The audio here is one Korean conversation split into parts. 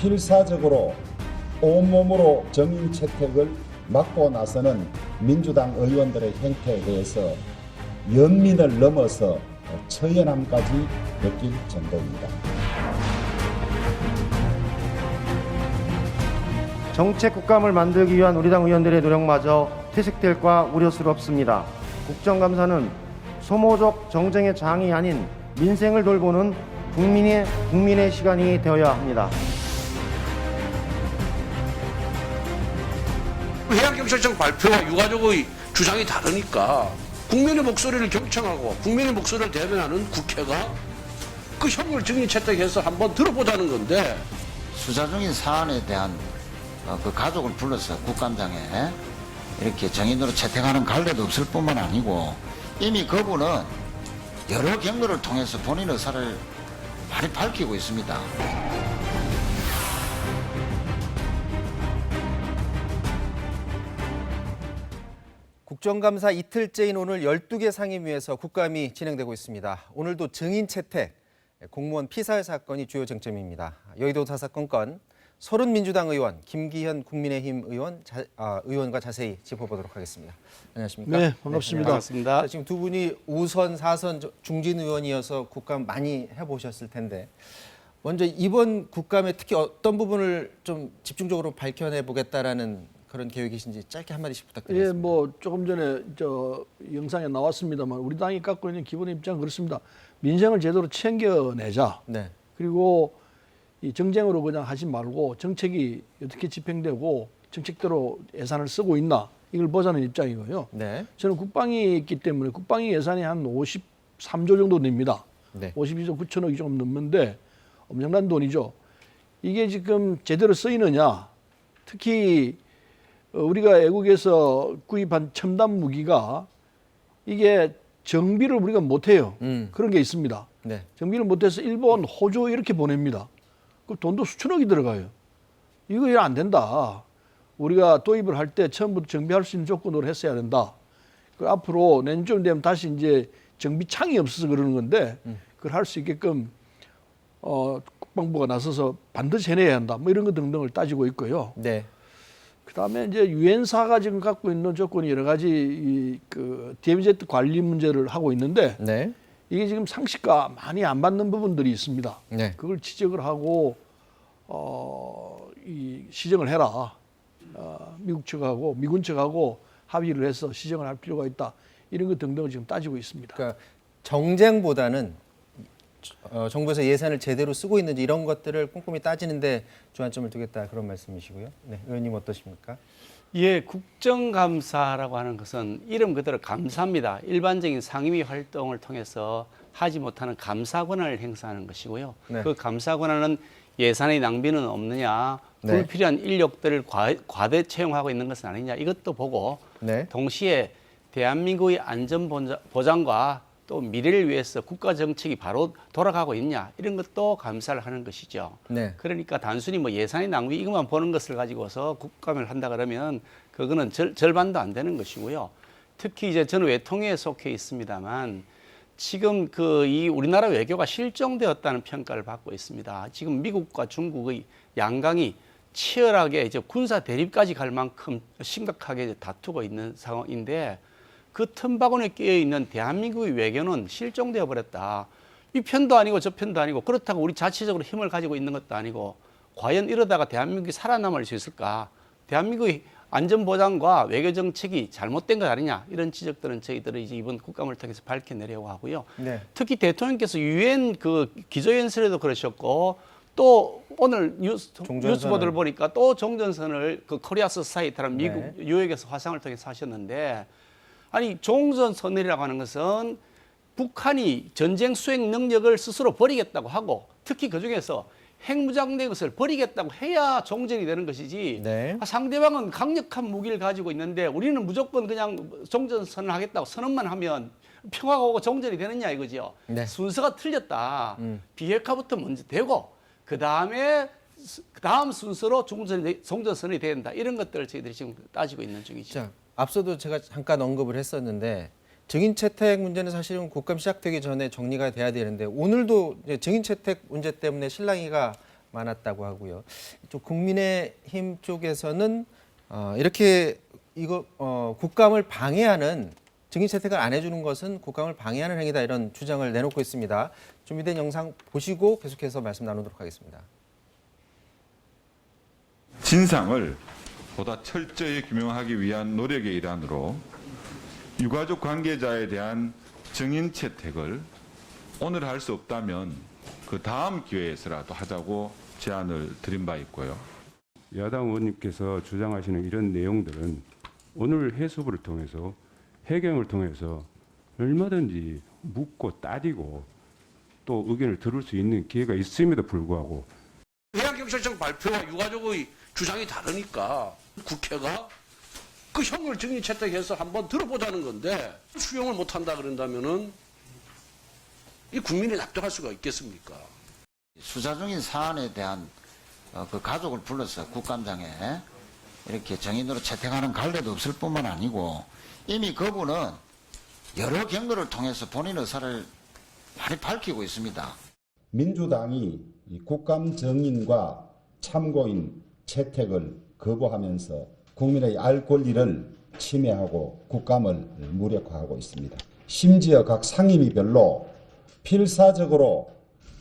필사적으로 온몸으로 정인 채택을 막고 나서는 민주당 의원들의 행태에 대해서 연민을 넘어서 처연함까지 느낄 정도입니다. 정책 국감을 만들기 위한 우리 당 의원들의 노력마저 퇴색될까 우려스럽습니다. 국정감사는 소모적 정쟁의 장이 아닌 민생을 돌보는 국민의 시간이 되어야 합니다. 해양경찰청 발표와 유가족의 주장이 다르니까 국민의 목소리를 경청하고 국민의 목소리를 대변하는 국회가 그 형을 증인 채택해서 한번 들어보자는 건데, 수사 중인 사안에 대한 그 가족을 불러서 국감장에 이렇게 정인으로 채택하는 관례도 없을 뿐만 아니고 이미 그분은 여러 경로를 통해서 본인 의사를 많이 밝히고 있습니다. 국정감사 이틀째인 오늘 12개 상임위에서 국감이 진행되고 있습니다. 오늘도 증인 채택, 공무원 피살 사건이 주요 쟁점입니다. 여의도 사사건 건 서른 민주당 의원, 김기현 국민의힘 의원과 자세히 짚어보도록 하겠습니다. 안녕하십니까? 네, 반갑습니다. 반갑습니다. 지금 두 분이 5선, 4선 중진 의원이어서 국감 많이 해보셨을 텐데 먼저 이번 국감에 특히 어떤 부분을 좀 집중적으로 밝혀내 보겠다라는 그런 계획이신지 짧게 한마디씩 부탁드리겠습니다. 예, 뭐 조금 전에 저 영상에 나왔습니다만 우리 당이 갖고 있는 기본 입장은 그렇습니다. 민생을 제대로 챙겨내자. 네. 그리고 이 정쟁으로 그냥 하지 말고 정책이 어떻게 집행되고 정책대로 예산을 쓰고 있나 이걸 보자는 입장이고요. 네. 저는 국방이 있기 때문에 국방위 예산이 한 53조 정도 됩니다. 네. 52조 9천억이 좀 넘는데 엄청난 돈이죠. 이게 지금 제대로 쓰이느냐. 특히 우리가 애국에서 구입한 첨단 무기가 이게 정비를 우리가 못해요. 그런 게 있습니다. 네. 정비를 못해서 일본, 호주 이렇게 보냅니다. 그 돈도 수천억이 들어가요. 이거 안 된다. 우리가 도입을 할 때 처음부터 정비할 수 있는 조건으로 했어야 된다. 그 앞으로 내년쯤 되면 다시 이제 정비창이 없어서 그러는 건데 그걸 할 수 있게끔 국방부가 나서서 반드시 해내야 한다. 뭐 이런 거 등등을 따지고 있고요. 네. 그다음에 이제 유엔사가 지금 갖고 있는 조건이 여러 가지 그 DMZ 관리 문제를 하고 있는데 네. 이게 지금 상식과 많이 안 맞는 부분들이 있습니다. 네. 그걸 지적을 하고 이 시정을 해라. 미국 측하고 미군 측하고 합의를 해서 시정을 할 필요가 있다. 이런 것 등등을 지금 따지고 있습니다. 그러니까 정쟁보다는 정부에서 예산을 제대로 쓰고 있는지 이런 것들을 꼼꼼히 따지는데 주안점을 두겠다 그런 말씀이시고요. 네, 의원님 어떠십니까? 예, 국정감사라고 하는 것은 이름 그대로 감사입니다. 일반적인 상임위 활동을 통해서 하지 못하는 감사 권한을 행사하는 것이고요. 네. 그 감사 권한은 예산의 낭비는 없느냐, 네. 불필요한 인력들을 과대 채용하고 있는 것은 아니냐 이것도 보고 네. 동시에 대한민국의 안전 보장과 또 미래를 위해서 국가 정책이 바로 돌아가고 있냐 이런 것도 감사를 하는 것이죠. 네. 그러니까 단순히 뭐 예산의 낭비 이것만 보는 것을 가지고서 국감을 한다 그러면 그거는 절반도 안 되는 것이고요. 특히 이제 저는 외통위에 속해 있습니다만 지금 이 우리나라 외교가 실종되었다는 평가를 받고 있습니다. 지금 미국과 중국의 양강이 치열하게 이제 군사 대립까지 갈 만큼 심각하게 다투고 있는 상황인데 그 틈바구니에 끼어 있는 대한민국의 외교는 실종되어 버렸다. 이 편도 아니고 저 편도 아니고 그렇다고 우리 자체적으로 힘을 가지고 있는 것도 아니고 과연 이러다가 대한민국이 살아남을 수 있을까? 대한민국의 안전보장과 외교정책이 잘못된 것 아니냐 이런 지적들은 저희들이 이제 이번 국감을 통해서 밝혀내려고 하고요. 네. 특히 대통령께서 유엔 그 기조연설에도 그러셨고 또 오늘 뉴스 보도를 보니까 또 종전선을 그 코리아 소사이티라는 미국 뉴욕에서 화상을 통해서 하셨는데 아니 종전선언이라고 하는 것은 북한이 전쟁 수행 능력을 스스로 버리겠다고 하고 특히 그중에서 핵무장된 것을 버리겠다고 해야 종전이 되는 것이지 네. 상대방은 강력한 무기를 가지고 있는데 우리는 무조건 그냥 종전선언을 하겠다고 선언만 하면 평화가 오고 종전이 되느냐 이거죠. 네. 순서가 틀렸다. 비핵화부터 먼저 되고 그다음 순서로 종전선언이 된다. 이런 것들을 저희들이 지금 따지고 있는 중이죠. 자, 앞서도 제가 잠깐 언급을 했었는데 증인 채택 문제는 사실은 국감 시작되기 전에 정리가 돼야 되는데 오늘도 이제 증인 채택 문제 때문에 실랑이가 많았다고 하고요. 또 국민의힘 쪽에서는 이렇게 국감을 방해하는 증인 채택을 안 해주는 것은 국감을 방해하는 행위다 이런 주장을 내놓고 있습니다. 준비된 영상 보시고 계속해서 말씀 나누도록 하겠습니다. 진상을 보다 철저히 규명하기 위한 노력의 일환으로 유가족 관계자에 대한 증인 채택을 오늘 할 수 없다면 그 다음 기회에서라도 하자고 제안을 드린 바 있고요. 야당 의원님께서 주장하시는 이런 내용들은 오늘 해수부를 통해서 해경을 통해서 얼마든지 묻고 따지고 또 의견을 들을 수 있는 기회가 있음에도 불구하고 해양경찰청 발표와 유가족의 주장이 다르니까 국회가 그 형을 증인 채택해서 한번 들어보자는 건데 수용을 못한다 그런다면은 이 국민이 납득할 수가 있겠습니까? 수사 중인 사안에 대한 그 가족을 불러서 국감장에 이렇게 정인으로 채택하는 관례도 없을 뿐만 아니고 이미 그분은 여러 경로를 통해서 본인 의사를 많이 밝히고 있습니다. 민주당이 이 국감 정인과 참고인 채택을 거부하면서 국민의 알 권리를 침해하고 국감을 무력화하고 있습니다. 심지어 각 상임위별로 필사적으로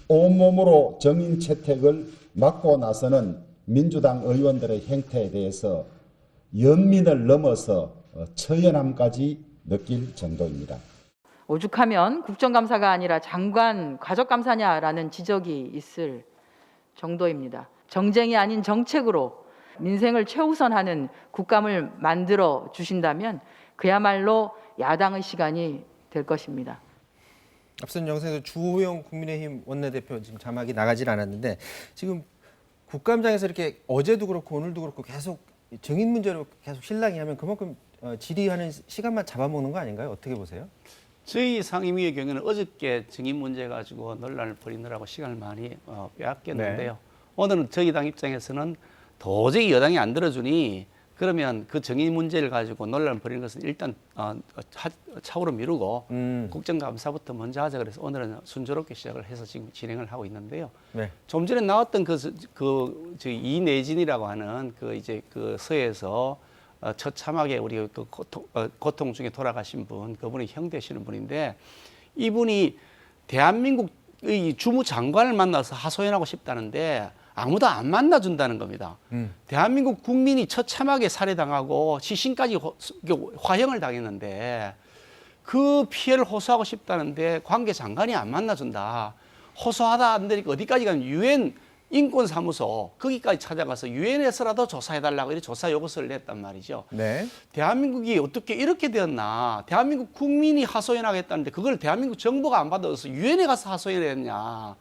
온몸으로 정인 채택을 막고 나서는 민주당 의원들의 행태에 대해서 연민을 넘어서 처연함까지 느낄 정도입니다. 오죽하면 국정감사가 아니라 장관 가족감사냐라는 지적이 있을 정도입니다. 정쟁이 아닌 정책으로 민생을 최우선하는 국감을 만들어 주신다면 그야말로 야당의 시간이 될 것입니다. 앞선 영상에서 주호영 국민의힘 원내대표 지금 자막이 나가질 않았는데 지금 국감장에서 이렇게 어제도 그렇고 오늘도 그렇고 계속 증인 문제로 계속 실랑이 하면 그만큼 질의하는 시간만 잡아먹는 거 아닌가요? 어떻게 보세요? 저희 상임위의 경우는 어저께 증인 문제 가지고 논란을 벌이느라고 시간을 많이 빼앗겼는데요. 네. 오늘은 저희 당 입장에서는 도저히 여당이 안 들어주니 그러면 그 증인 문제를 가지고 논란을 벌이는 것은 일단 차후로 미루고 국정감사부터 먼저 하자 그래서 오늘은 순조롭게 시작을 해서 지금 진행을 하고 있는데요. 네. 좀 전에 나왔던 저희 이내진이라고 하는 그 서해에서 처참하게 우리 그 고통 중에 돌아가신 분, 그분이 형 되시는 분인데 이분이 대한민국의 주무장관을 만나서 하소연하고 싶다는데 아무도 안 만나준다는 겁니다. 대한민국 국민이 처참하게 살해당하고 시신까지 화형을 당했는데 그 피해를 호소하고 싶다는데 관계 장관이 안 만나준다. 호소하다 안 되니까 어디까지 가면 유엔 인권사무소 거기까지 찾아가서 유엔에서라도 조사해달라고 이렇게 조사 요구서를 냈단 말이죠. 네. 대한민국이 어떻게 이렇게 되었나. 대한민국 국민이 하소연하겠다는데 그걸 대한민국 정부가 안 받아서 유엔에 가서 하소연했냐.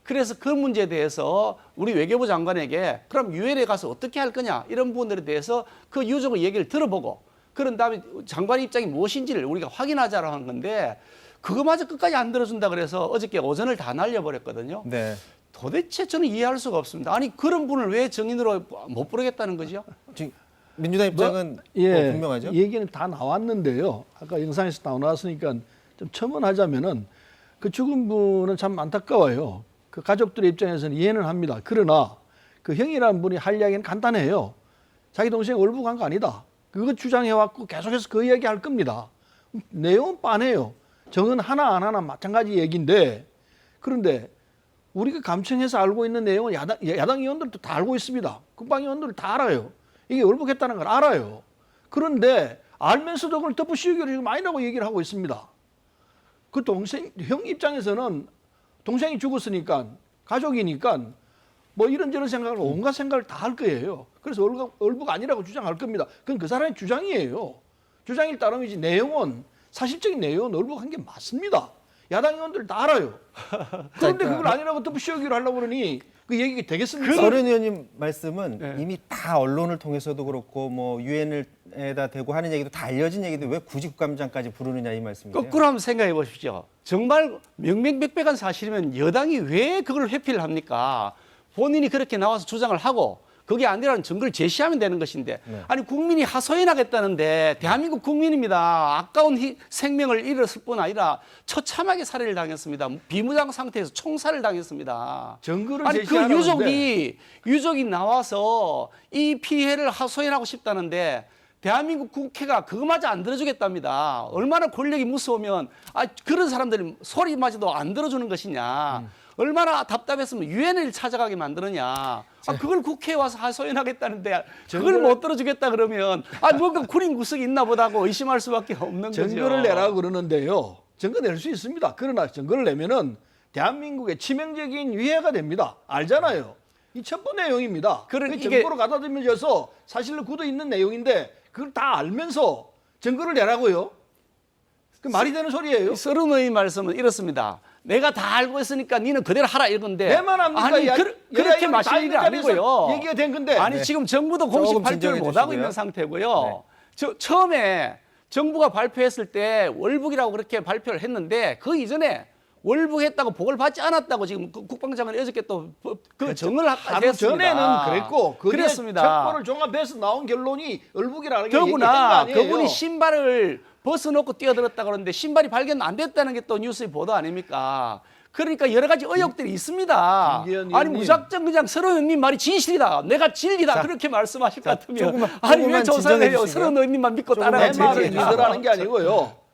그래서 그 문제에 대해서 우리 외교부 장관에게 그럼 유엔에 가서 어떻게 할 거냐 이런 부분들에 대해서 그 유족의 얘기를 들어보고 그런 다음에 장관의 입장이 무엇인지를 우리가 확인하자라고 하는 건데 그거마저 끝까지 안 들어준다 그래서 어저께 오전을 다 날려버렸거든요. 네. 도대체 저는 이해할 수가 없습니다. 아니 그런 분을 왜 증인으로 못 부르겠다는 거죠? 지금 민주당 입장은 예, 분명하죠? 얘기는 다 나왔는데요. 아까 영상에서 다 나왔으니까 좀 첨언하자면은 그 죽은 분은 참 안타까워요. 그 가족들의 입장에서는 이해는 합니다. 그러나 그 형이라는 분이 할 이야기는 간단해요. 자기 동생 월북한 거 아니다. 그거 주장해왔고 계속해서 그 이야기 할 겁니다. 내용은 빤해요. 정은 하나 안 하나 마찬가지 얘기인데 그런데 우리가 감청해서 알고 있는 내용은 야당 의원들도 다 알고 있습니다. 국방 의원들도 다 알아요. 이게 월북했다는 걸 알아요. 그런데 알면서도 그걸 덮으씌우기로 지금 아니라고 얘기를 하고 있습니다. 그 형 입장에서는 동생이 죽었으니까 가족이니까 뭐 이런저런 생각을 온갖 생각을 다 할 거예요. 그래서 월북 아니라고 주장할 겁니다. 그건 그 사람의 주장이에요. 주장일 따름이지 내용은 사실적인 내용은 월북한 게 맞습니다. 야당 의원들 다 알아요. 그런데 그걸 아니라고 덮으씌우기로 하려고 그러니 그 얘기가 되겠습니까? 서른 의원님 말씀은 네. 이미 다 언론을 통해서도 그렇고 뭐 유엔에다 대고 하는 얘기도 다 알려진 얘기인데 왜 굳이 국감장까지 부르느냐 이 말씀이세요. 거꾸로 한번 생각해 보십시오. 정말 명명백백한 사실이면 여당이 왜 그걸 회피를 합니까? 본인이 그렇게 나와서 주장을 하고 그게 아니라는 증거를 제시하면 되는 것인데 아니 국민이 하소연하겠다는데 대한민국 국민입니다. 아까운 생명을 잃었을 뿐 아니라 처참하게 살해를 당했습니다. 비무장 상태에서 총살을 당했습니다. 증거를 아니 그 제시하라는데 유족이 나와서 이 피해를 하소연하고 싶다는데 대한민국 국회가 그거마저 안 들어주겠답니다. 얼마나 권력이 무서우면 그런 사람들이 소리마저도 안 들어주는 것이냐. 얼마나 답답했으면 유엔을 찾아가게 만드느냐. 그걸 국회에 와서 하소연하겠다는데 그걸 못 들어주겠다 그러면 뭔가 구린 구석이 있나 보다고 의심할 수밖에 없는 거죠. 증거를 내라고 그러는데요. 증거 낼 수 있습니다. 그러나 증거를 내면은 대한민국에 치명적인 위해가 됩니다. 알잖아요. 이 첩보 내용입니다. 그런 이게 증거로 갖다 들면서 사실로 굳어 있는 내용인데 그걸 다 알면서 증거를 내라고요? 그 말이 되는 소리예요? 서른의 말씀은 이렇습니다. 내가 다 알고 있으니까 니는 그대로 하라 이건데. 내만 합니까? 아니 그렇게 다 마실 일이 아니고요. 얘기가 된 건데. 아니 지금 정부도 공식 조금 발표를 진정해 못 하고 주시고요. 있는 상태고요. 처음에 정부가 발표했을 때 월북이라고 그렇게 발표를 했는데 그 이전에 월북했다고 보고를 받지 않았다고 지금 국방장관이 어저께 또 그 정을 하루 전에는 그랬고 그랬습니다. 첩보를 종합해서 나온 결론이 얼북이라는 게 얘기한 거 더구나 아니에요? 그분이 신발을 벗어놓고 뛰어들었다 그러는데 신발이 발견 안 됐다는 게 또 뉴스의 보도 아닙니까? 그러니까 여러 가지 의혹들이 있습니다. 김기현 아니 의원님. 무작정 그냥 서른 의원님 말이 진실이다. 내가 진리다. 그렇게 말씀하실 것 같으면 조금만 왜 조사를 해요? 진정해 서른 의원님만 믿고 내 따라가지. 말을 믿으라는 게 아니고요.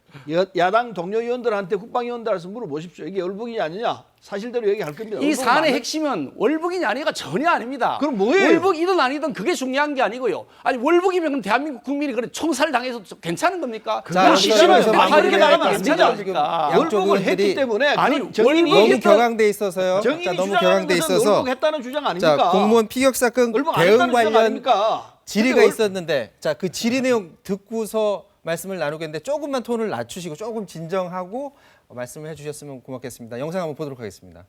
야당 동료 의원들한테 국방위원들한테 물어보십시오. 이게 얼북이냐 아니냐 사실대로 얘기할 겁니다. 이 얼북은 사안의 맞는- 핵심은 월북이냐 아니가 전혀 아닙니다. 그럼 뭐예요? 월북이든 아니든 그게 중요한 게 아니고요. 아니 월북이면 대한민국 국민이 그래 총살 당해서 괜찮은 겁니까? 자, 뭐 여기서 시시하면서 다 마무리를 이렇게 나가면 안 하겠습니다. 되지 지금 않습니까? 양쪽 월북을 했기 의원들이 때문에 아니, 정인이 너무 얘기했던- 격앙돼 있어서요. 정인이 자, 너무 주장하는 격앙돼 것은 있어서 월북했다는 주장 아닙니까? 자, 공무원 피격 사건 얼북 대응 아니다는 주장 관련 아닙니까? 질의가 근데 있었는데 자, 그 질의 내용 듣고서 말씀을 나누겠는데 조금만 톤을 낮추시고 조금 진정하고 말씀을 해주셨으면 고맙겠습니다. 영상 한번 보도록 하겠습니다.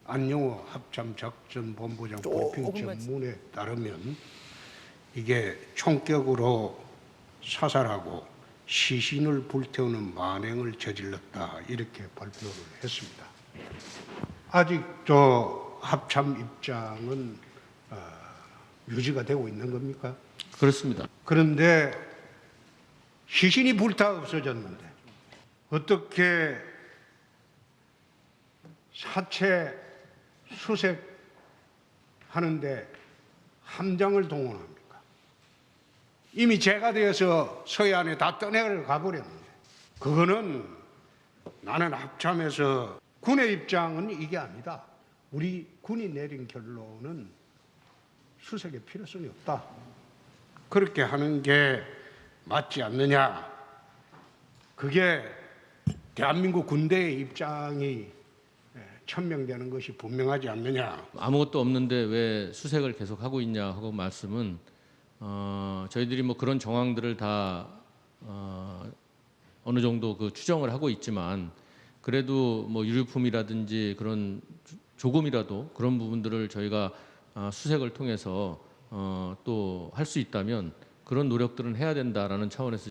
안용호 합참작전본부장 브리핑 조금만 전문에 따르면 이게 총격으로 사살하고 시신을 불태우는 만행을 저질렀다 이렇게 발표를 했습니다. 아직 합참 입장은 유지가 되고 있는 겁니까? 그렇습니다. 그런데 시신이 불타 없어졌는데 어떻게 사체 수색하는데 함장을 동원합니까? 이미 죄가 되어서 서해안에 다 떠내가 버렸는데 그거는 나는 합참에서 군의 입장은 이게 아니다. 우리 군이 내린 결론은 수색의 필요성이 없다. 그렇게 하는 게 맞지 않느냐. 그게 대한민국 군대의 입장이 천명되는 것이 분명하지 않느냐. 아무것도 없는데 왜 수색을 계속 하고 있냐 하고 말씀은 저희들이 뭐 그런 정황들을 다 어느 정도 그 추정을 하고 있지만 그래도 뭐 유류품이라든지 그런 조금이라도 그런 부분들을 저희가 수색을 통해서 또 할 수 있다면 그런 노력들은 해야 된다라는 차원에서.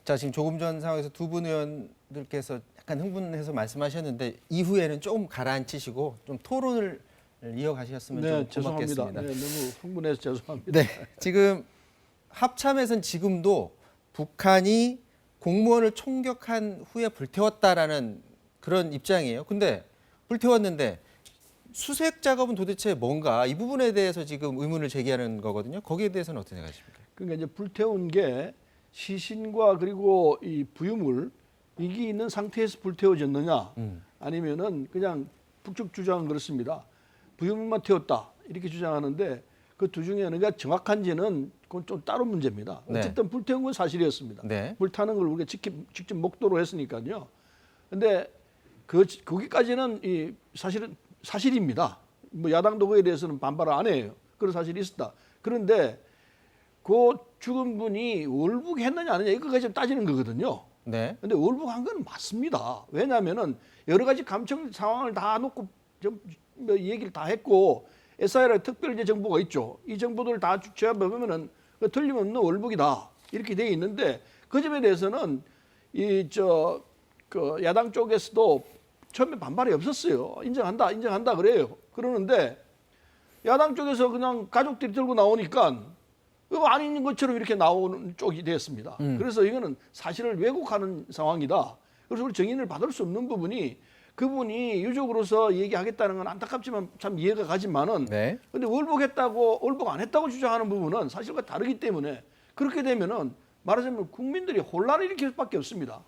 자, 지금 조금 전 상황에서 두 분 의원들께서 약간 흥분해서 말씀하셨는데 이후에는 조금 가라앉히시고 좀 토론을 이어가셨으면 좀 죄송합니다. 고맙겠습니다. 너무 흥분해서 죄송합니다. 네, 지금 합참에서는 지금도 북한이 공무원을 총격한 후에 불태웠다라는 그런 입장이에요. 근데 불태웠는데 수색 작업은 도대체 뭔가 이 부분에 대해서 지금 의문을 제기하는 거거든요. 거기에 대해서는 어떻게 생각하십니까? 그러니까 이제 불태운 게 시신과 그리고 이 부유물 이게 있는 상태에서 불태워졌느냐 아니면은 그냥 북측 주장은 그렇습니다. 부유물만 태웠다 이렇게 주장하는데 그 두 중에 어느가 정확한지는 그건 좀 따로 문제입니다. 네. 어쨌든 불태운 건 사실이었습니다. 네. 불타는 걸 우리가 직접 목도로 했으니까요. 근데 거기까지는 이 사실은 사실입니다. 뭐 야당도 그에 대해서는 반발을 안 해요. 그런 사실이 있었다. 그런데 그 죽은 분이 월북했느냐 안 했느냐 이거까지 좀 따지는 거거든요. 네. 근데 월북한 건 맞습니다. 왜냐하면은 여러 가지 감청 상황을 다 놓고 좀 얘기를 다 했고 SIR 특별 정보가 있죠. 이 정보들을 다 취합해보면은 틀림없는 월북이다 이렇게 돼 있는데 그 점에 대해서는 그 야당 쪽에서도 처음에 반발이 없었어요. 인정한다 그래요. 그러는데 야당 쪽에서 그냥 가족들이 들고 나오니까 이거 아닌 것처럼 이렇게 나오는 쪽이 됐습니다. 그래서 이거는 사실을 왜곡하는 상황이다. 그래서 우리 정인을 받을 수 없는 부분이 그분이 유족으로서 얘기하겠다는 건 안타깝지만 참 이해가 가지만은 네. 근데 월북 안 했다고 주장하는 부분은 사실과 다르기 때문에 그렇게 되면은 말하자면 국민들이 혼란을 일으킬 수밖에 없습니다.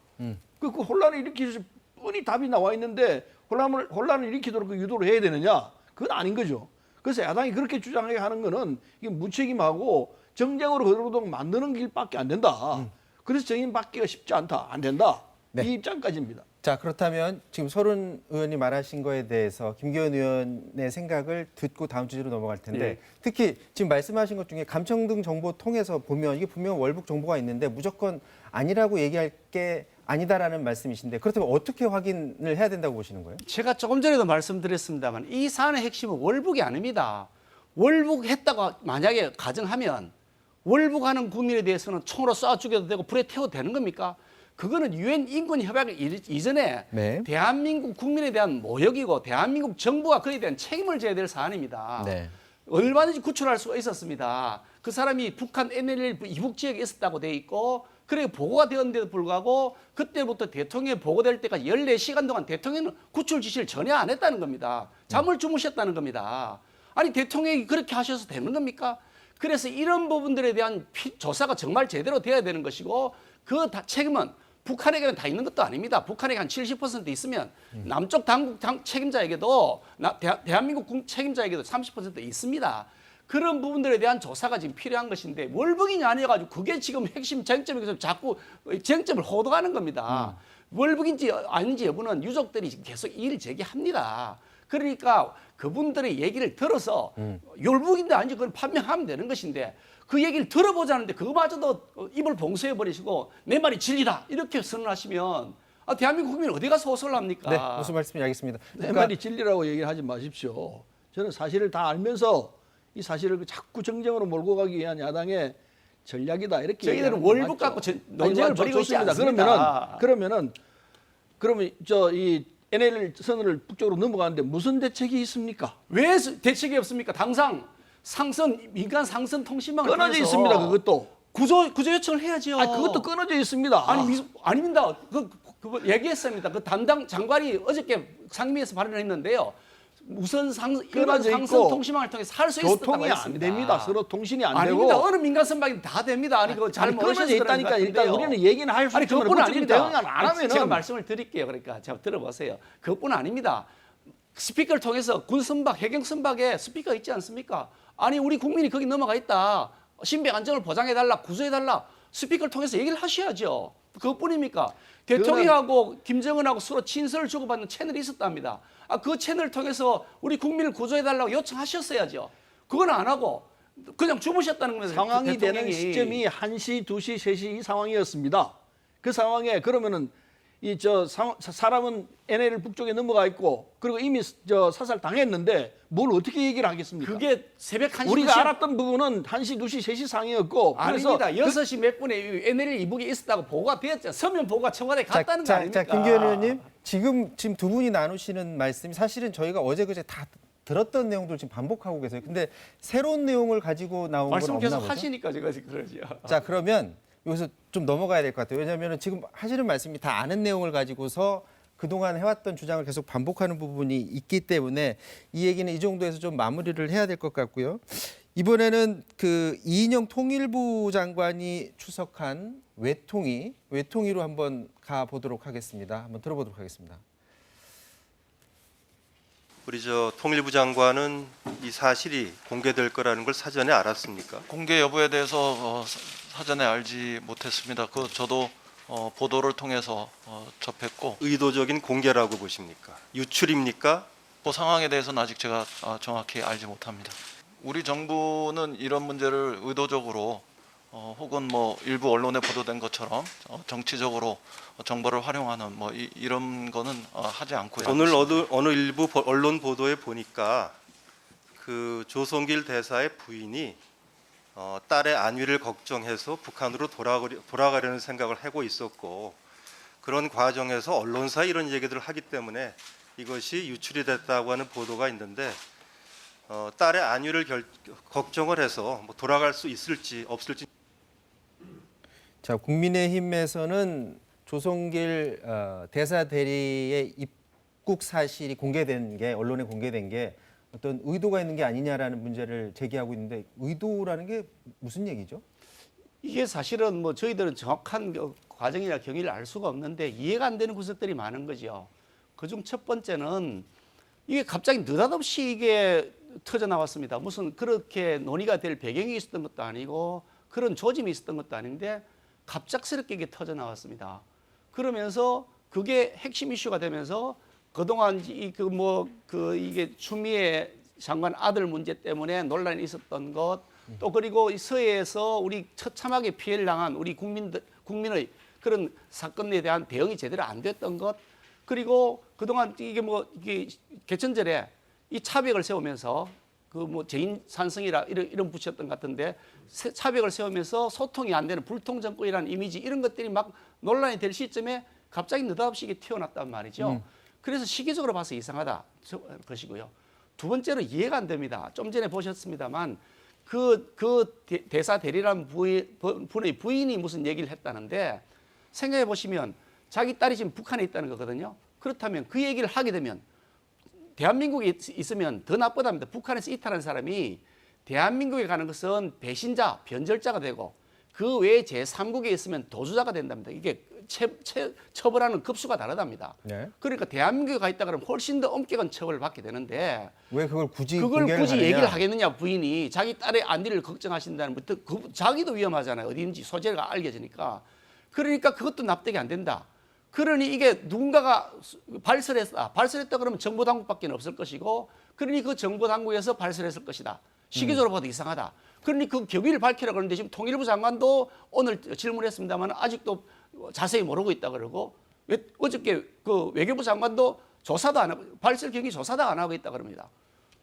그 혼란을 일으킬 수 뻔히 답이 나와 있는데 혼란을 일으키도록 그 유도를 해야 되느냐? 그건 아닌 거죠. 그래서 야당이 그렇게 주장하게 하는 거는 이게 무책임하고 정쟁으로 거두도록 만드는 길밖에 안 된다. 그래서 정인 받기가 쉽지 않다. 안 된다. 네. 이 입장까지입니다. 자, 그렇다면 지금 서른 의원이 말하신 거에 대해서 김기현 의원의 생각을 듣고 다음 주제로 넘어갈 텐데 네. 특히 지금 말씀하신 것 중에 감청등 정보 통해서 보면 이게 분명 월북 정보가 있는데 무조건 아니라고 얘기할 게 아니다라는 말씀이신데 그렇다면 어떻게 확인을 해야 된다고 보시는 거예요? 제가 조금 전에도 말씀드렸습니다만 이 사안의 핵심은 월북이 아닙니다. 월북했다고 만약에 가정하면 월북하는 국민에 대해서는 총으로 쏴 죽여도 되고 불에 태워도 되는 겁니까? 그거는 유엔 인권 협약 이전에 네. 대한민국 국민에 대한 모욕이고 대한민국 정부가 그에 대한 책임을 져야 될 사안입니다. 네. 얼마든지 구출할 수가 있었습니다. 그 사람이 북한 NLL 이북 지역에 있었다고 돼 있고 그래 보고가 되었는데도 불구하고 그때부터 대통령이 보고될 때까지 14시간 동안 대통령은 구출 지시를 전혀 안 했다는 겁니다. 잠을 주무셨다는 겁니다. 아니 대통령이 그렇게 하셔서 되는 겁니까? 그래서 이런 부분들에 대한 조사가 정말 제대로 돼야 되는 것이고 그 책임은 북한에게는 다 있는 것도 아닙니다. 북한에게 한 70% 있으면 남쪽 당국 책임자에게도 대한민국 책임자에게도 30% 있습니다. 그런 부분들에 대한 조사가 지금 필요한 것인데 월북인이 아니어가지고 그게 지금 핵심 쟁점에서 자꾸 쟁점을 호도하는 겁니다. 월북인지 아닌지 여부는 유족들이 지금 계속 이의를 제기합니다. 그러니까 그분들의 얘기를 들어서 월북인도 아닌지 그걸 판명하면 되는 것인데 그 얘기를 들어보자는데 그거마저도 입을 봉쇄해 버리시고 내 말이 진리다 이렇게 선언하시면 대한민국 국민이 어디 가서 호소를 합니까? 네, 무슨 말씀인지 알겠습니다. 내 말이 진리라고 얘기를 하지 마십시오. 저는 사실을 다 알면서 이 사실을 자꾸 정쟁으로 몰고 가기 위한 야당의 전략이다 이렇게 저희들은 월북 갖고 논쟁을 벌이고 있지 않습니다. 그러면 이 NL 선언을 북쪽으로 넘어가는데 무슨 대책이 있습니까? 왜 대책이 없습니까? 당장 민간 상선 통신망을 끊어져 있습니다. 그것도 구조 요청을 해야죠. 그것도 끊어져 있습니다. 아닙니다. 그거 얘기했습니다. 그 담당 장관이 어저께 상임위에서 발언을 했는데요. 우선 일반 상선 통신망을 통해서 할 수 있었다고 교통이 했습니다. 안 됩니다. 서로 통신이 안 아닙니다. 되고. 어느 민간 선박이 다 됩니다. 아니 그거 잘 끊어져 모르시는 있다니까 일단 우리는 얘기는 할 수 있지만 그것뿐 아닙니다. 대응 안 하면은 제가 말씀을 드릴게요. 그러니까 제가 들어보세요. 그것뿐 아닙니다. 스피커를 통해서 군 선박, 해경 선박에 스피커 있지 않습니까? 아니 우리 국민이 거기 넘어가 있다. 신변 안전을 보장해달라, 구조해달라. 스피커를 통해서 얘기를 하셔야죠. 그것뿐입니까? 대통령하고 김정은하고 서로 친서를 주고받는 채널이 있었답니다. 그 채널을 통해서 우리 국민을 구조해달라고 요청하셨어야죠. 그건 안 하고 그냥 주무셨다는 겁니다. 상황이 되는 대통령이. 시점이 1시, 2시, 3시 이 상황이었습니다. 그 상황에 그러면은 사람은 NL 북쪽에 넘어가 있고 그리고 이미 사살 당했는데 뭘 어떻게 얘기를 하겠습니까? 그게 새벽 1시, 우리가 2시 알았던 부분은 1시, 2시, 3시 상황이었고 아닙니다. 6시 몇 분에 NL 이북이 있었다고 보고가 되었죠. 서면 보고가 청와대에 갔다는 거 아닙니까? 자, 김기현 의원님, 지금 두 분이 나누시는 말씀이 사실은 저희가 어제 그제 다 들었던 내용들 지금 반복하고 계세요. 근데 새로운 내용을 가지고 나온 건 말씀 없나 계속 보죠? 하시니까 제가 그러죠. 자, 그러면 여기서 좀 넘어가야 될 것 같아요. 왜냐하면 지금 하시는 말씀이 다 아는 내용을 가지고서 그동안 해왔던 주장을 계속 반복하는 부분이 있기 때문에 이 얘기는 이 정도에서 좀 마무리를 해야 될 것 같고요. 이번에는 그 이인영 통일부 장관이出석한 외통위로 한번 가보도록 하겠습니다. 한번 들어보도록 하겠습니다. 우리 통일부 장관은 이 사실이 공개될 거라는 걸 사전에 알았습니까? 공개 여부에 대해서 사전에 알지 못했습니다. 저도 보도를 통해서 접했고 의도적인 공개라고 보십니까? 유출입니까? 그 상황에 대해서는 아직 제가 정확히 알지 못합니다. 우리 정부는 이런 문제를 의도적으로 혹은 일부 언론에 보도된 것처럼 정치적으로 정보를 활용하는 이런 거는 하지 않고요. 오늘 어느 일부 언론 보도에 보니까 그 조성길 대사의 부인이 딸의 안위를 걱정해서 북한으로 돌아가려는 생각을 하고 있었고 그런 과정에서 언론사에 이런 얘기들을 하기 때문에 이것이 유출이 됐다고 하는 보도가 있는데 딸의 안위를 걱정을 해서 뭐 돌아갈 수 있을지 없을지. 자, 국민의힘에서는 조성길 대사 대리의 입국 사실이 공개된 게 언론에 공개된 게 어떤 의도가 있는 게 아니냐라는 문제를 제기하고 있는데 의도라는 게 무슨 얘기죠? 이게 사실은 뭐 저희들은 정확한 과정이나 경위를 알 수가 없는데 이해가 안 되는 구석들이 많은 거죠. 그중 첫 번째는 이게 갑자기 느닷없이 이게 터져 나왔습니다. 무슨 그렇게 논의가 될 배경이 있었던 것도 아니고 그런 조짐이 있었던 것도 아닌데 갑작스럽게 이게 터져 나왔습니다. 그러면서 그게 핵심 이슈가 되면서 그동안 이게 추미애 장관 아들 문제 때문에 논란이 있었던 것, 또 그리고 이 서해에서 우리 처참하게 피해를 당한 우리 국민의 그런 사건에 대한 대응이 제대로 안 됐던 것, 그리고 그동안 이게 개천절에 이 차벽을 세우면서 죄인 산성이라 이런 붙였던 것 같은데 차벽을 세우면서 소통이 안 되는 불통 정권이라는 이미지 이런 것들이 막 논란이 될 시점에 갑자기 느닷없이 이게 튀어났단 말이죠. 그래서 시기적으로 봐서 이상하다 것이고요. 두 번째로 이해가 안 됩니다. 좀 전에 보셨습니다만 그 대사 대리란 분의 부인이 무슨 얘기를 했다는데 생각해 보시면 자기 딸이 지금 북한에 있다는 거거든요. 그렇다면 그 얘기를 하게 되면 대한민국에 있으면 더 나쁘답니다. 북한에서 이탈한 사람이 대한민국에 가는 것은 배신자, 변절자가 되고 그 외에 제3국에 있으면 도주자가 된답니다. 이게 처벌하는 급수가 다르답니다. 네. 그러니까 대한민국에 가 있다 그러면 훨씬 더 엄격한 처벌을 받게 되는데 왜 그걸 굳이 하느냐? 얘기를 하겠느냐 부인이 자기 딸의 안위를 걱정하신다는 자기도 위험하잖아요. 어디인지 소재가 알려지니까. 그러니까 그것도 납득이 안 된다. 그러니 이게 누군가가 발설했다 그러면 정보 당국밖에 없을 것이고 그러니 그 정보 당국에서 발설했을 것이다. 시기적으로 봐도 이상하다. 그러니 그 경위를 밝히라고 그러는데 지금 통일부 장관도 오늘 질문했습니다만 아직도 자세히 모르고 있다 그러고 어저께 그 외교부 장관도 조사도 안 하고 발설 경위 조사도 안 하고 있다 그럽니다.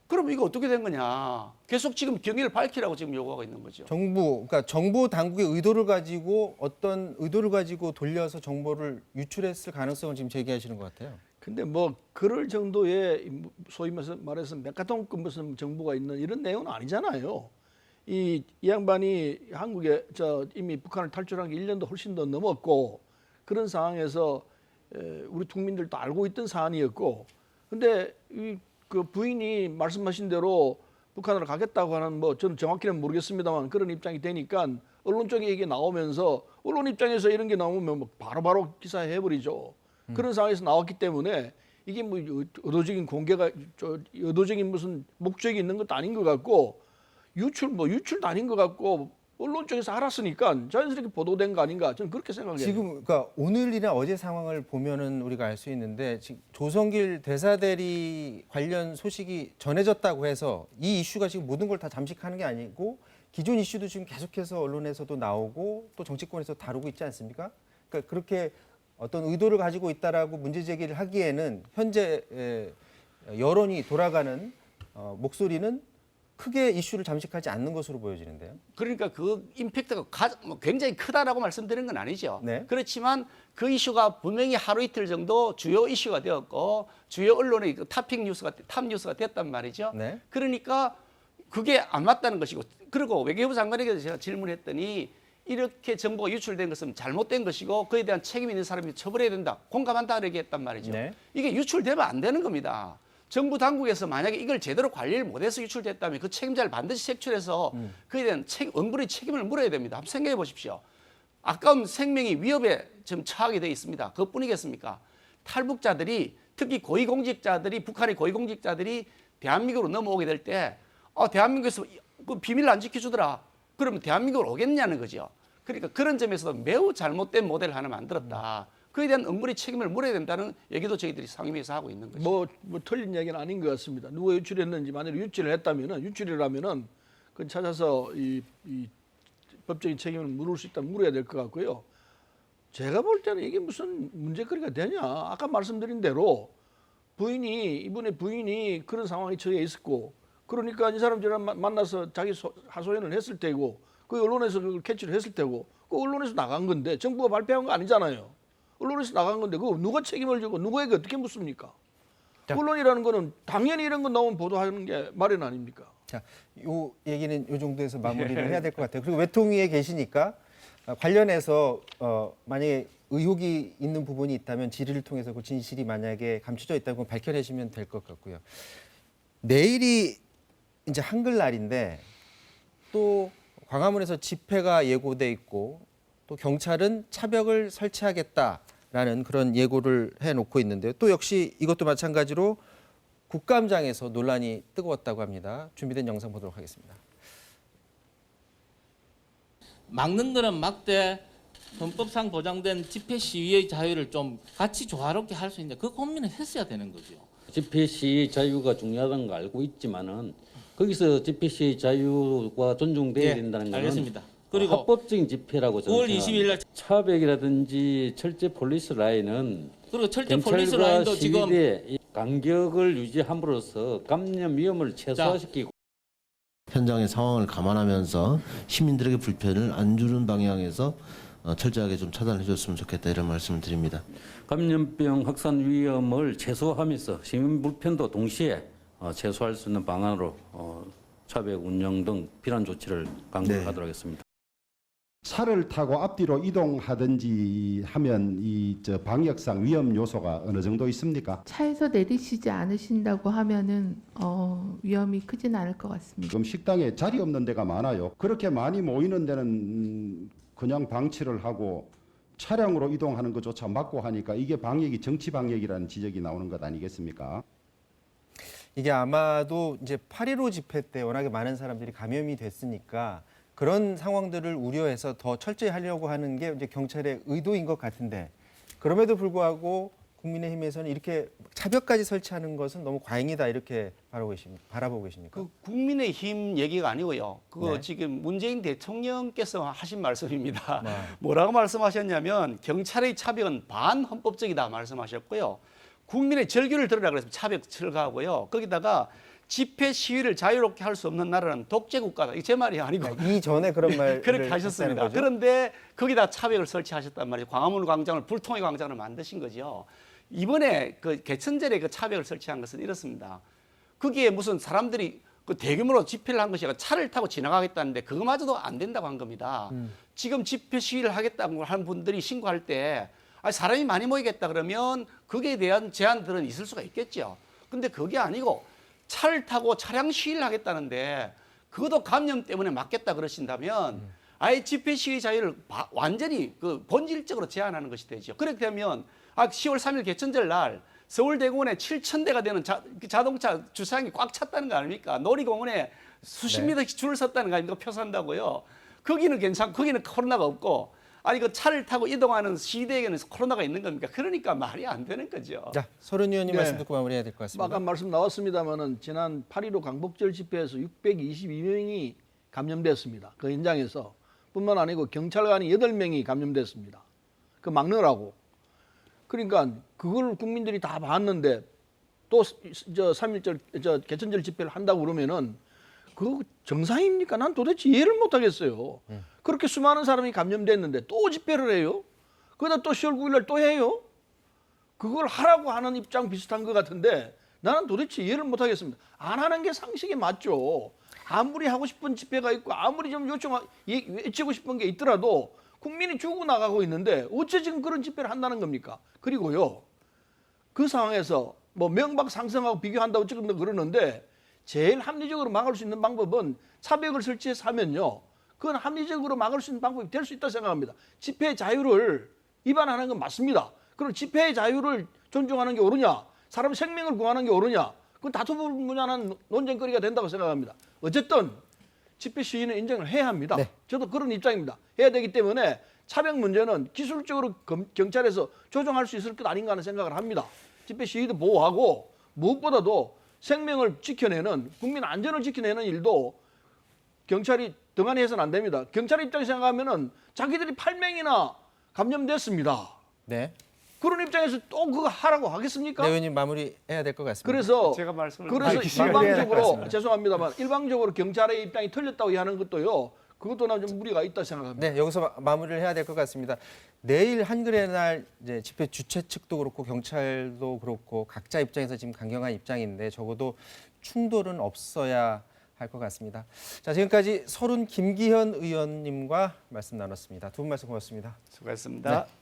그럼 이거 어떻게 된 거냐? 계속 지금 경위를 밝히라고 지금 요구하고 있는 거죠. 그러니까 정보 당국의 의도를 가지고 어떤 의도를 가지고 돌려서 정보를 유출했을 가능성을 지금 제기하시는 것 같아요. 근데 뭐 그럴 정도의 소위 말해서 메가톤급 무슨 정보가 있는 이런 내용은 아니잖아요. 이 양반이 한국에 이미 북한을 탈출한 게 1년도 훨씬 더 넘었고 그런 상황에서 우리 국민들도 알고 있던 사안이었고 근데 그 부인이 말씀하신 대로 북한으로 가겠다고 하는 저는 정확히는 모르겠습니다만 그런 입장이 되니까 언론 쪽에 이게 나오면서 언론 입장에서 이런 게 나오면 바로바로 기사에 해버리죠. 그런 상황에서 나왔기 때문에 이게 의도적인 공개가 의도적인 무슨 목적이 있는 것도 아닌 것 같고 유출도 아닌 것 같고 언론 쪽에서 알았으니까 자연스럽게 보도된 거 아닌가 저는 그렇게 생각해요. 지금 그러니까 오늘이나 어제 상황을 보면은 우리가 알 수 있는데 지금 조성길 대사대리 관련 소식이 전해졌다고 해서 이 이슈가 지금 모든 걸 다 잠식하는 게 아니고 기존 이슈도 지금 계속해서 언론에서도 나오고 또 정치권에서 다루고 있지 않습니까? 그러니까 그렇게 어떤 의도를 가지고 있다라고 문제 제기를 하기에는 현재 여론이 돌아가는 목소리는 크게 이슈를 잠식하지 않는 것으로 보여지는데요. 그러니까 그 임팩트가 굉장히 크다라고 말씀드리는 건 아니죠. 네. 그렇지만 그 이슈가 분명히 하루 이틀 정도 주요 이슈가 되었고 주요 언론의 탑 뉴스가 됐단 말이죠. 네. 그러니까 그게 안 맞다는 것이고 그리고 외교부 장관에게 제가 질문했더니 이렇게 정보가 유출된 것은 잘못된 것이고 그에 대한 책임 있는 사람이 처벌해야 된다. 공감한다 이렇게 했단 말이죠. 네. 이게 유출되면 안 되는 겁니다. 정부 당국에서 만약에 이걸 제대로 관리를 못해서 유출됐다면 그 책임자를 반드시 색출해서 그에 대한 엄분의 책임을 물어야 됩니다. 한번 생각해 보십시오. 아까운 생명이 위협에 지금 처하게 돼 있습니다. 그것뿐이겠습니까? 탈북자들이 특히 고위공직자들이 북한의 고위공직자들이 대한민국으로 넘어오게 될 때 대한민국에서 그 비밀을 안 지켜주더라. 그러면 대한민국으로 오겠냐는 거죠. 그러니까 그런 점에서 매우 잘못된 모델을 하나 만들었다. 그에 대한 엄분의 책임을 물어야 된다는 얘기도 저희들이 상임위에서 하고 있는 거죠. 뭐 틀린 얘기는 아닌 것 같습니다. 누가 유출했는지 만약에 유출을 했다면은 유출이라면은 그 찾아서 이 법적인 책임을 물을 수 있다면 물어야 될 것 같고요. 제가 볼 때는 이게 무슨 문제거리가 되냐? 아까 말씀드린 대로 이분의 부인이 그런 상황에 처해 있었고, 그러니까 이 사람들이랑 만나서 자기 하소연을 했을 테고, 그 언론에서 그걸 캐치를 했을 테고, 그 언론에서 나간 건데 정부가 발표한 거 아니잖아요. 언론에서 나간 건데 그거 누가 책임을 지고 누구에게 어떻게 묻습니까? 언론이라는 거는 당연히 이런 거 나오면 보도하는 게 마련 아닙니까? 자, 요 얘기는 요 정도에서 마무리를 해야 될 것 같아요. 그리고 외통위에 계시니까 관련해서 만약에 의혹이 있는 부분이 있다면 질의를 통해서 그 진실이 만약에 감춰져 있다면 밝혀내시면 될 것 같고요. 내일이 이제 한글날인데 또 광화문에서 집회가 예고돼 있고 또 경찰은 차벽을 설치하겠다라는 그런 예고를 해놓고 있는데요. 또 역시 이것도 마찬가지로 국감장에서 논란이 뜨거웠다고 합니다. 준비된 영상 보도록 하겠습니다. 막는 거는 막되 헌법상 보장된 집회 시위의 자유를 좀 같이 조화롭게 할 수 있는데 그 고민을 했어야 되는 거죠. 집회 시위 자유가 중요하다는 거 알고 있지만은 거기서 집회 시위 자유가 존중돼야 된다는 거는 알겠습니다. 그리고 합법적인 집회라고 저는 9월 20일 날 차벽이라든지 철제 폴리스 라인은 그리고 철제 폴리스 라인도 지금 간격을 유지함으로써 감염 위험을 최소화시키고 현장의 상황을 감안하면서 시민들에게 불편을 안 주는 방향에서 철저하게 좀 차단해 줬으면 좋겠다 이런 말씀을 드립니다. 감염병 확산 위험을 최소화하면서 시민 불편도 동시에 최소화할 수 있는 방안으로 차벽 운영 등 필요한 조치를 강구하도록 하겠습니다. 차를 타고 앞뒤로 이동하든지 하면 이 방역상 위험 요소가 어느 정도 있습니까? 차에서 내리시지 않으신다고 하면은 위험이 크진 않을 것 같습니다. 지금 식당에 자리 없는 데가 많아요. 그렇게 많이 모이는 데는 그냥 방치를 하고 차량으로 이동하는 것조차 막고 하니까 이게 방역이 정치 방역이라는 지적이 나오는 것 아니겠습니까? 이게 아마도 이제 8.15 집회 때 워낙에 많은 사람들이 감염이 됐으니까 그런 상황들을 우려해서 더 철저히 하려고 하는 게 이제 경찰의 의도인 것 같은데 그럼에도 불구하고 국민의힘에서는 이렇게 차벽까지 설치하는 것은 너무 과잉이다 이렇게 바라보고 계십니까? 그 국민의힘 얘기가 아니고요. 그거 네. 지금 문재인 대통령께서 하신 말씀입니다. 네. 뭐라고 말씀하셨냐면 경찰의 차벽은 반헌법적이다 말씀하셨고요. 국민의 절규를 들으라 그래서 차벽 철거하고요. 거기다가 집회 시위를 자유롭게 할 수 없는 나라는 독재 국가다. 이게 제 말이 아니고 이전에 그런 말 그렇게 하셨습니다. 그런데 거기다 차벽을 설치하셨단 말이에요. 광화문 광장을 불통의 광장을 만드신 거죠. 이번에 그 개천절에 그 차벽을 설치한 것은 이렇습니다. 거기에 무슨 사람들이 그 대규모로 집회를 한 것이 아니라 차를 타고 지나가겠다는데 그거마저도 안 된다고 한 겁니다. 지금 집회 시위를 하겠다고 한 분들이 신고할 때 사람이 많이 모이겠다 그러면 거기에 대한 제한들은 있을 수가 있겠죠. 근데 그게 아니고 차를 타고 차량 시위를 하겠다는데 그것도 감염 때문에 막겠다 그러신다면 아예 집회 시위 자유를 완전히 그 본질적으로 제한하는 것이 되죠. 그렇게 되면 10월 3일 개천절 날 서울대공원에 7,000대가 되는 자동차 주차장이 꽉 찼다는 거 아닙니까? 놀이공원에 수십 미터씩 줄을 섰다는 거 아닙니까? 표 산다고요. 거기는 괜찮고 거기는 코로나가 없고 아니 그 차를 타고 이동하는 시대에게는 코로나가 있는 겁니까? 그러니까 말이 안 되는 거죠. 자, 서른 의원님 네. 말씀 듣고 마무리해야 될 것 같습니다. 아까 말씀 나왔습니다만은 지난 8.15 광복절 집회에서 622명이 감염됐습니다. 그 현장에서 뿐만 아니고 경찰관이 8명이 감염됐습니다. 그 막느라고. 그러니까 그걸 국민들이 다 봤는데 또 3.1절 개천절 집회를 한다고 그러면은 그거 정상입니까? 난 도대체 이해를 못 하겠어요. 그렇게 수많은 사람이 감염됐는데 또 집회를 해요? 그러다 또 10월 9일 날 또 해요? 그걸 하라고 하는 입장 비슷한 것 같은데 나는 도대체 이해를 못 하겠습니다. 안 하는 게 상식에 맞죠. 아무리 하고 싶은 집회가 있고 아무리 좀 외치고 싶은 게 있더라도 국민이 죽어나가고 있는데 어째 지금 그런 집회를 한다는 겁니까? 그리고요. 그 상황에서 뭐 명박 상승하고 비교한다고 지금 그러는데 제일 합리적으로 막을 수 있는 방법은 차벽을 설치해서 하면요. 그건 합리적으로 막을 수 있는 방법이 될 수 있다고 생각합니다. 집회 자유를 위반하는 건 맞습니다. 그럼 집회의 자유를 존중하는 게 옳으냐? 사람 생명을 구하는 게 옳으냐? 그건 다투불문하는 논쟁거리가 된다고 생각합니다. 어쨌든 집회 시위는 인정을 해야 합니다. 네. 저도 그런 입장입니다. 해야 되기 때문에 차벽 문제는 기술적으로 경찰에서 조정할 수 있을 것 아닌가 하는 생각을 합니다. 집회 시위도 보호하고 무엇보다도 생명을 지켜내는 국민 안전을 지켜내는 일도 경찰이 등한히 해서는 안 됩니다. 경찰 입장에서 생각하면은 자기들이 8명이나 감염됐습니다. 네. 그런 입장에서 또 그거 하라고 하겠습니까? 네, 의원님 마무리해야 될 것 같습니다. 그래서 제가 말씀을 일방적으로 죄송합니다만 일방적으로 경찰의 입장이 틀렸다고 하는 것도요. 그것도 나 좀 무리가 있다 생각합니다. 네, 여기서 마무리를 해야 될 것 같습니다. 내일 한글의 날 이제 집회 주최 측도 그렇고 경찰도 그렇고 각자 입장에서 지금 강경한 입장인데 적어도 충돌은 없어야 할 것 같습니다. 자, 지금까지 서른 김기현 의원님과 말씀 나눴습니다. 두 분 말씀 고맙습니다. 수고했습니다. 네.